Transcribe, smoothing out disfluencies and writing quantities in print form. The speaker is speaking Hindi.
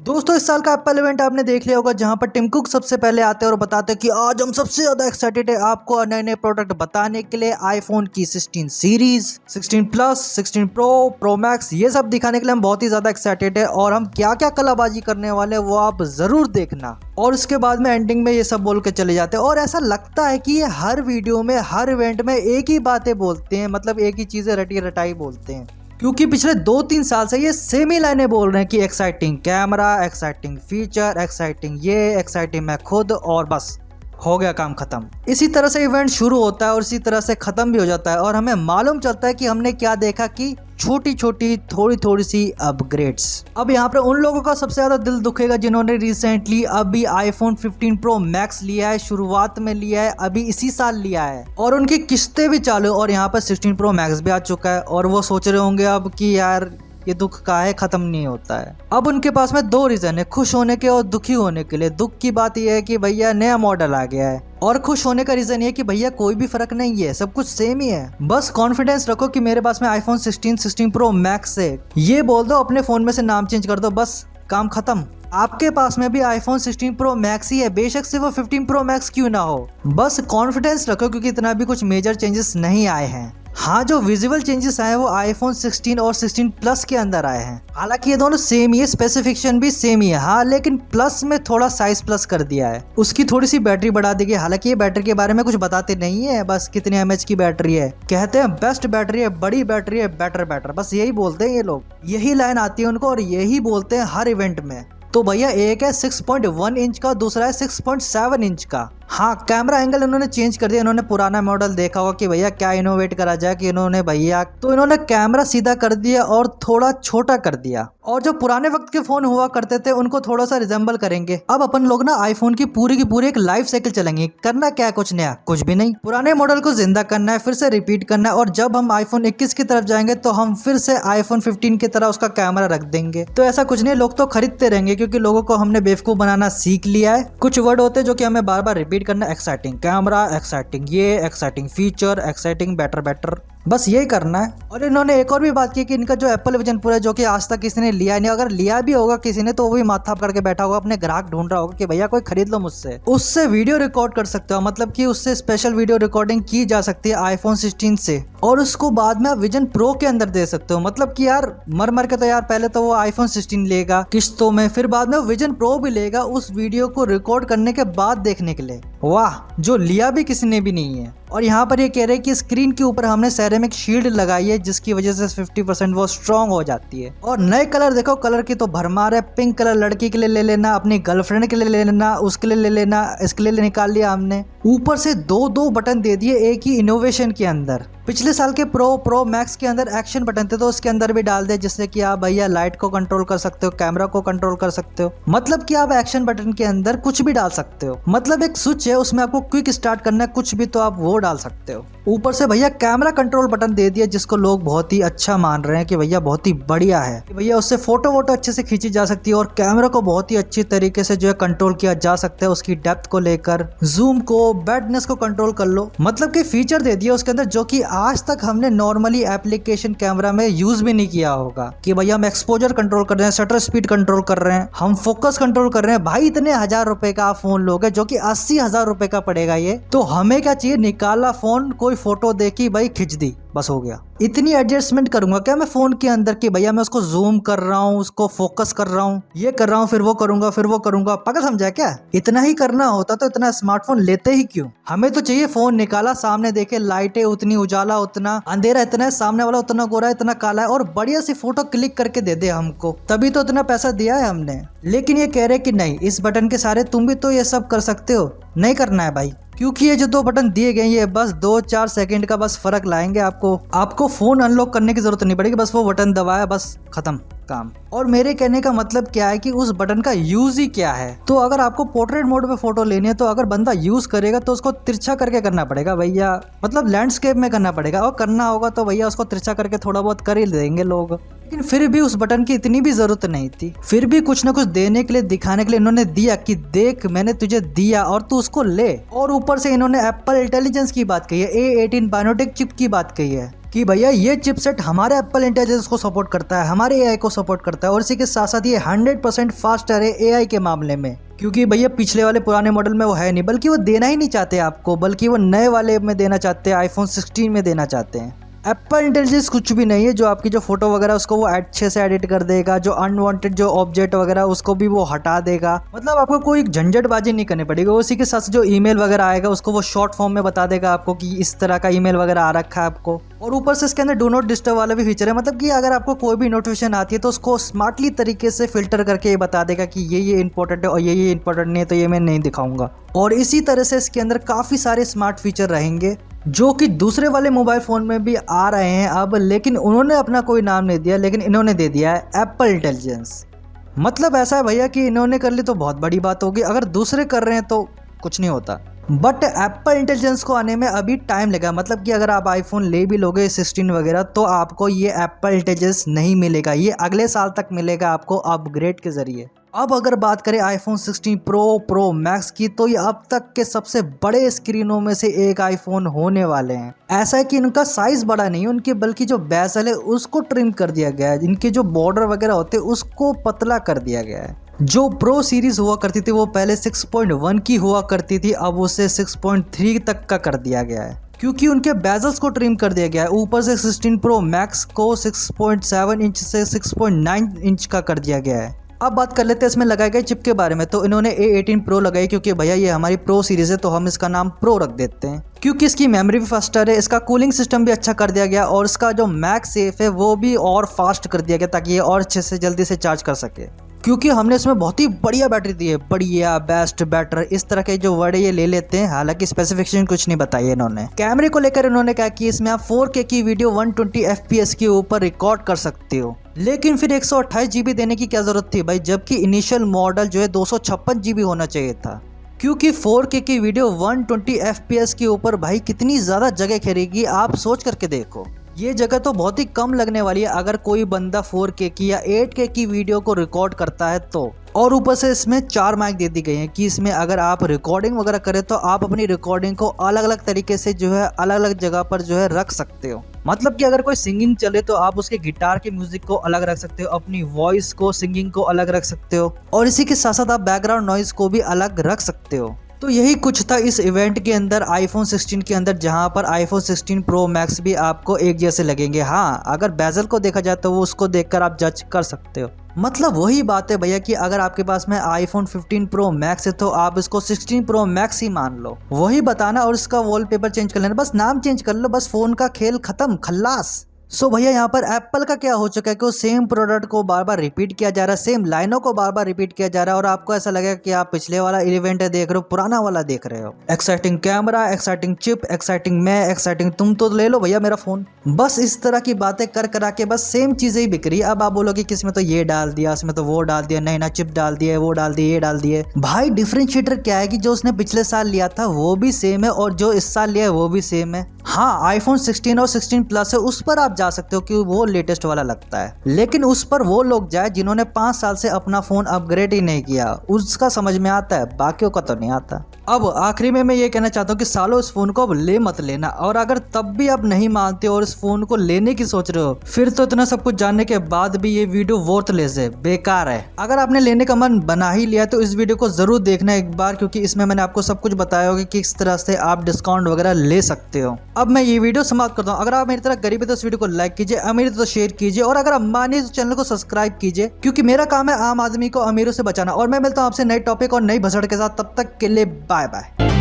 दोस्तों इस साल का एप्पल इवेंट आपने देख लिया होगा जहां पर टिम कुक सबसे पहले आते हैं और बताते हैं कि आज हम सबसे ज्यादा एक्साइटेड है आपको नए नए प्रोडक्ट बताने के लिए आईफोन की 16 series 16 plus 16 pro pro max ये सब दिखाने के लिए हम बहुत ही ज्यादा एक्साइटेड है और हम क्या क्या कलाबाजी करने वाले हैं वो आप जरूर देखना। और उसके बाद में एंडिंग में ये सब बोल के चले जाते हैं और ऐसा लगता है कि ये हर वीडियो में हर इवेंट में एक ही बातें बोलते हैं, मतलब एक ही चीजें रटी रटाई बोलते हैं, क्योंकि पिछले 2-3 साल से ये सेम ही लाइनें बोल रहे हैं कि exciting camera, exciting feature, exciting ये, एक्साइटिंग मैं खुद, और बस हो गया काम खत्म। इसी तरह से इवेंट शुरू होता है और इसी तरह से खत्म भी हो जाता है और हमें मालूम चलता है कि हमने क्या देखा कि छोटी छोटी थोड़ी थोड़ी सी अपग्रेड्स। अब यहाँ पर उन लोगों का सबसे ज्यादा दिल दुखेगा जिन्होंने रिसेंटली अभी आईफोन 15 प्रो मैक्स लिया है, शुरुआत में लिया है, अभी इसी साल लिया है और उनकी किस्तें भी चालू और यहाँ पर 16 प्रो मैक्स भी आ चुका है और वो सोच रहे होंगे अब कि यार ये दुख का है, खत्म नहीं होता है। अब उनके पास में दो रीजन है, खुश होने के और दुखी होने के लिए। दुख की बात यह है कि भैया नया मॉडल आ गया है और खुश होने का रीजन ये कि भैया कोई भी फर्क नहीं है, सब कुछ सेम ही है। बस कॉन्फिडेंस रखो कि मेरे पास में आईफोन 16 प्रो मैक्स है, ये बोल दो, अपने फोन में से नाम चेंज कर दो, बस काम खत्म। आपके पास में भी आईफोन 16 प्रो मैक्स ही है, बेशक से वो 15 प्रो मैक्स क्यों ना हो, बस कॉन्फिडेंस रखो क्योंकि इतना भी कुछ मेजर चेंजेस नहीं आए हैं। हाँ, जो विजुअल चेंजेस आए हैं वो आईफोन 16 और 16 प्लस के अंदर आए हैं। हालांकि ये दोनों सेम ही है, स्पेसिफिकेशन भी सेम ही है, हाँ, लेकिन प्लस में थोड़ा साइज प्लस कर दिया है, उसकी थोड़ी सी बैटरी बढ़ा दी गई। हालांकि ये बैटरी के बारे में कुछ बताते नहीं है, बस कितने एमएच की बैटरी है, कहते हैं बेस्ट बैटरी है, बड़ी बैटरी है, बेटर, बस यही बोलते हैं ये लोग, यही लाइन आती है उनको और यही बोलते हैं हर इवेंट में। तो भैया एक है 6.1 इंच का, दूसरा है 6.7 इंच का। हाँ, कैमरा एंगल इन्होंने चेंज कर दिया। इन्होंने पुराना मॉडल देखा होगा कि भैया क्या इनोवेट करा जाए कि इन्होंने कैमरा सीधा कर दिया और थोड़ा छोटा कर दिया और जो पुराने वक्त के फोन हुआ करते थे उनको थोड़ा सा रिजेंबल करेंगे। अब अपन लोग ना आईफोन की पूरी एक लाइफ साइकिल चलेंगे। करना क्या है, कुछ नया, कुछ भी नहीं, पुराने मॉडल को जिंदा करना है, फिर से रिपीट करना है और जब हम आईफोन 21 की तरफ जाएंगे तो हम फिर से आईफोन 15 की तरह उसका कैमरा रख देंगे। तो ऐसा कुछ नहीं, लोग तो खरीदते रहेंगे क्योंकि लोगों को हमने बेवकूफ बनाना सीख लिया है। कुछ वर्ड होते हैं जो कि हमें बार बार रिपीट करना, एक्साइटिंग कैमरा, एक्साइटिंग ये, एक्साइटिंग फीचर, एक्साइटिंग बेटर, बस यही करना है। और इन्होंने एक और भी बात की कि इनका जो एप्पल विजन प्रो है जो कि आज तक किसी ने लिया नहीं, अगर लिया भी होगा किसी ने तो वो भी माथा करके बैठा होगा, अपने ग्राहक ढूंढ रहा होगा कि भैया कोई खरीद लो मुझसे। उससे वीडियो रिकॉर्ड कर सकते हो, मतलब कि उससे स्पेशल वीडियो रिकॉर्डिंग की जा सकती है आईफोन 16 से और उसको बाद में आप विजन प्रो के अंदर दे सकते हो। मतलब कि यार मर के तो यार पहले तो वो आईफोन 16 लेगा किस्तों में, फिर बाद में विजन प्रो भी लेगा उस वीडियो को रिकॉर्ड करने के बाद देखने के लिए। वाह, जो लिया भी किसी ने भी नहीं है। और यहाँ पर ये कह रहे हैं कि स्क्रीन के ऊपर हमने सेरेमिक शील्ड लगाई है जिसकी वजह से 50% वो स्ट्रॉन्ग हो जाती है। और नए कलर देखो, कलर की तो भरमार है। पिंक कलर लड़की के लिए ले लेना, अपनी गर्लफ्रेंड के लिए ले लेना, उसके लिए ले लेना, इसके लिए निकाल लिया हमने। ऊपर से दो बटन दे दिए एक ही इनोवेशन के अंदर। पिछले साल के प्रो मैक्स के अंदर एक्शन बटन थे तो उसके अंदर भी डाल दे, जिससे कि आप भैया लाइट को कंट्रोल कर सकते हो, कैमरा को कंट्रोल कर सकते हो, मतलब कि आप एक्शन बटन के अंदर कुछ भी डाल सकते हो। मतलब एक स्विच है, उसमें आपको क्विक स्टार्ट करना है कुछ भी तो आप वो डाल सकते हो। ऊपर से भैया कैमरा कंट्रोल बटन दे दिया जिसको लोग बहुत ही अच्छा मान रहे हैं कि भैया बहुत ही बढ़िया है, कि भैया उससे फोटो वोटो अच्छे से खींची जा सकती है और कैमरा को बहुत ही अच्छी तरीके से जो है कंट्रोल किया जा सकता है, उसकी डेप्थ को लेकर, जूम को, ब्राइटनेस को कंट्रोल कर लो। मतलब कि फीचर दे दिया उसके अंदर जो कि आज तक हमने नॉर्मली एप्लीकेशन कैमरा में यूज भी नहीं किया होगा, कि भैया हम एक्सपोजर कंट्रोल कर रहे हैं, शटर स्पीड कंट्रोल कर रहे हैं, हम फोकस कंट्रोल कर रहे हैं। भाई इतने 1000 रुपए का आप फोन लोगे जो कि 80,000 रुपए का पड़ेगा ये, तो हमें क्या चाहिए, निकाला फोन, कोई फोटो देखी भाई खींच दी, बस हो गया। इतनी एडजस्टमेंट करूंगा क्या मैं फोन के अंदर कि भैया मैं उसको जूम कर रहा हूँ, उसको फोकस कर रहा हूँ, ये कर रहा हूँ, फिर वो करूंगा, पागल समझा क्या? इतना ही करना होता तो इतना स्मार्टफोन लेते ही क्यों? हमें तो चाहिए फोन निकाला, सामने देखे, लाइटें उतनी, उजाला उतना, अंधेरा इतना है, सामने वाला उतना गोरा है, इतना काला है और बढ़िया सी फोटो क्लिक करके दे दे हमको, तभी तो इतना पैसा दिया है हमने। लेकिन ये कह रहे कि नहीं, इस बटन के सारे तुम भी तो ये सब कर सकते हो, नहीं करना है भाई, क्योंकि ये जो 2 बटन दिए गए ये बस 2-4 सेकंड का बस फर्क लाएंगे। आपको फोन अनलॉक करने की जरूरत नहीं पड़ेगी, बस वो बटन दबाया, बस खत्म काम। और मेरे कहने का मतलब क्या है कि उस बटन का यूज ही क्या है। तो अगर आपको पोर्ट्रेट मोड में फोटो लेनी है तो अगर बंदा यूज करेगा तो उसको तिरछा करके करना पड़ेगा भैया, मतलब लैंडस्केप में करना पड़ेगा, और करना होगा तो भैया उसको तिरछा करके थोड़ा बहुत कर ही देंगे लोग। लेकिन फिर भी उस बटन की इतनी भी जरूरत नहीं थी, फिर भी कुछ ना कुछ देने के लिए, दिखाने के लिए इन्होंने दिया कि देख मैंने तुझे दिया और तू उसको ले। और ऊपर से इन्होंने एप्पल इंटेलिजेंस की बात कही है, A18 बायोमेट्रिक चिप की बात कही है कि भैया ये चिपसेट हमारे एप्पल इंटेलिजेंस को सपोर्ट करता है, हमारे एआई को सपोर्ट करता है और इसी के साथ साथ ये 100% फास्टर है एआई के मामले में। क्योंकि भैया पिछले वाले पुराने मॉडल में वो है नहीं, बल्कि वो देना ही नहीं चाहते आपको, बल्कि वो नए वाले में देना चाहते हैं, आईफोन 16 में देना चाहते हैं। एप्पल इंटेलिजेंस कुछ भी नहीं है जो आपकी जो फोटो वगैरह उसको वो अच्छे से एडिट कर देगा, जो अनवांटेड जो ऑब्जेक्ट वगैरह उसको भी वो हटा देगा। मतलब आपको कोई झंझटबाजी नहीं करनी पड़ेगी। उसी के साथ जो ईमेल वगैरह आएगा उसको वो शॉर्ट फॉर्म में बता देगा आपको कि इस तरह का ईमेल वगैरह आ रखा है आपको। और ऊपर से इसके अंदर डू नॉट डिस्टर्ब वाला भी फीचर है, मतलब कि अगर आपको कोई भी नोटिफिकेशन आती है तो उसको स्मार्टली तरीके से फिल्टर करके ये बता देगा कि ये इंपॉर्टेंट है और ये इंपॉर्टेंट नहीं है, तो ये मैं नहीं दिखाऊंगा। और इसी तरह से इसके अंदर काफ़ी सारे स्मार्ट फीचर रहेंगे जो कि दूसरे वाले मोबाइल फ़ोन में भी आ रहे हैं अब, लेकिन उन्होंने अपना कोई नाम नहीं दिया, लेकिन इन्होंने दे दिया है एप्पल इंटेलिजेंस। मतलब ऐसा है भैया कि इन्होंने कर ली तो बहुत बड़ी बात होगी, अगर दूसरे कर रहे हैं तो कुछ नहीं होता। बट एप्पल इंटेलिजेंस को आने में अभी टाइम लगा। मतलब कि अगर आप आईफोन ले भी लोगे 16 वगैरह तो आपको ये एप्पल इंटेलिजेंस नहीं मिलेगा, ये अगले साल तक मिलेगा आपको अपग्रेड के ज़रिए। अब अगर बात करें आईफोन 16 प्रो मैक्स की, तो ये अब तक के सबसे बड़े स्क्रीनों में से एक आईफोन होने वाले हैं। ऐसा है कि इनका साइज बड़ा नहीं है उनके, बल्कि जो बेजल है उसको ट्रिम कर दिया गया है, इनके जो बॉर्डर वगैरह होते हैं उसको पतला कर दिया गया है। जो प्रो सीरीज हुआ करती थी वो पहले 6.1 की हुआ करती थी, अब उसे 6.3 तक का कर दिया गया है, क्योंकि उनके बेजल्स को ट्रिम कर दिया गया है। ऊपर से 16 प्रो मैक्स को 6.7 इंच से 6.9 इंच का कर दिया गया है। अब बात कर लेते हैं इसमें लगाए गए चिप के बारे में। तो इन्होंने A18 प्रो लगाई, क्योंकि भैया ये हमारी प्रो सीरीज है तो हम इसका नाम प्रो रख देते हैं, क्योंकि इसकी मेमोरी भी फास्टर है, इसका कूलिंग सिस्टम भी अच्छा कर दिया गया और इसका जो मैक्स सेफ है वो भी और फास्ट कर दिया गया ताकि ये और अच्छे से जल्दी से चार्ज कर सके। क्योंकि हमने इसमें बहुत ही बढ़िया बैटरी दी है, बढ़िया, बेस्ट, बेटर, इस तरह के जो वर्ड ये ले लेते हैं। हालांकि स्पेसिफिकेशन कुछ नहीं बताई इन्होंने। कैमरे को लेकर इन्होंने कहा कि इसमें आप 4K की वीडियो 120 FPS के ऊपर रिकॉर्ड कर सकते हो, लेकिन फिर 128 GB देने की क्या जरूरत थी भाई, जबकि इनिशियल मॉडल जो है 256 GB होना चाहिए था। क्योंकि 4K की वीडियो 120 FPS के ऊपर भाई कितनी ज़्यादा जगह घेरेगी, आप सोच करके देखो। ये जगह तो बहुत ही कम लगने वाली है अगर कोई बंदा 4K की या 8K की वीडियो को रिकॉर्ड करता है तो। और ऊपर से इसमें 4 माइक दे दी गई हैं कि इसमें अगर आप रिकॉर्डिंग वगैरह करें तो आप अपनी रिकॉर्डिंग को अलग अलग तरीके से जो है अलग अलग जगह पर जो है रख सकते हो। मतलब कि अगर कोई सिंगिंग चले तो आप उसके गिटार की म्यूजिक को अलग रख सकते हो, अपनी वॉइस को, सिंगिंग को अलग रख सकते हो, और इसी के साथ साथ आप बैकग्राउंड नॉइज को भी अलग रख सकते हो। तो यही कुछ था इस इवेंट के अंदर आईफोन 16 के अंदर, जहां पर आईफोन 16 प्रो मैक्स भी आपको एक जैसे लगेंगे। हाँ, अगर बेजल को देखा जाए तो वो उसको देखकर आप जज कर सकते हो। मतलब वही बात है भैया कि अगर आपके पास में आईफोन 15 प्रो मैक्स है तो आप इसको 16 प्रो मैक्स ही मान लो। वही बताना और इसका वॉलपेपर चेंज कर लेना, बस नाम चेंज कर लो, बस फोन का खेल खत्म, खल्लास। सो भैया यहाँ पर एप्पल का क्या हो चुका है कि वो सेम प्रोडक्ट को बार बार रिपीट किया जा रहा है, सेम लाइनों को बार बार रिपीट किया जा रहा है, और आपको ऐसा लगेगा कि आप पिछले वाला इवेंट देख रहे हो, पुराना वाला देख रहे हो। Exciting camera, exciting chip, exciting मैं, एक्साइटिंग तुम, तो ले लो भैया मेरा फोन। बस इस तरह की बातें कर करा के बस सेम चीजें ही बिक रही है। अब आप बोलोगे कि इसमें तो ये डाल दिया, इसमें तो वो डाल दिया, नई ना चिप डाल दिया, वो डाल दिया, ये डाल दिए। भाई डिफरेंशिएटर क्या है कि जो उसने पिछले साल लिया था वो भी सेम है और जो इस साल लिया है वो भी सेम है। हाँ, आईफोन 16 और 16 प्लस है, उस पर आप जा सकते हो कि वो लेटेस्ट वाला लगता है, लेकिन उस पर वो लोग जाए जिन्होंने 5 साल से अपना फोन अपग्रेड ही नहीं किया, उसका समझ में आता है, बाकियों का तो नहीं आता। अब आखिरी में मैं ये कहना चाहता हूँ कि सालों इस फोन को अब ले मत लेना, और अगर तब भी आप नहीं मानते और इस फोन को लेने की सोच रहे हो, फिर तो इतना सब कुछ जानने के बाद भी ये वीडियो वर्थलेस है, बेकार है। अगर आपने लेने का मन बना ही लिया तो इस वीडियो को जरूर देखना एक बार, क्योंकि इसमें मैंने आपको सब कुछ बताया होगा कि किस तरह से आप डिस्काउंट वगैरह ले सकते हो। अब मैं ये वीडियो समाप्त करता हूँ। अगर आप मेरी तरह गरीब है तो इस वीडियो को लाइक कीजिए, अमीर है तो शेयर कीजिए, और अगर अंबानी तो चैनल को सब्सक्राइब कीजिए, क्योंकि मेरा काम है आम आदमी को अमीरों से बचाना। और मैं मिलता हूँ आपसे नए टॉपिक और नई भसड़ के साथ, तब तक के लिए बाय बाय।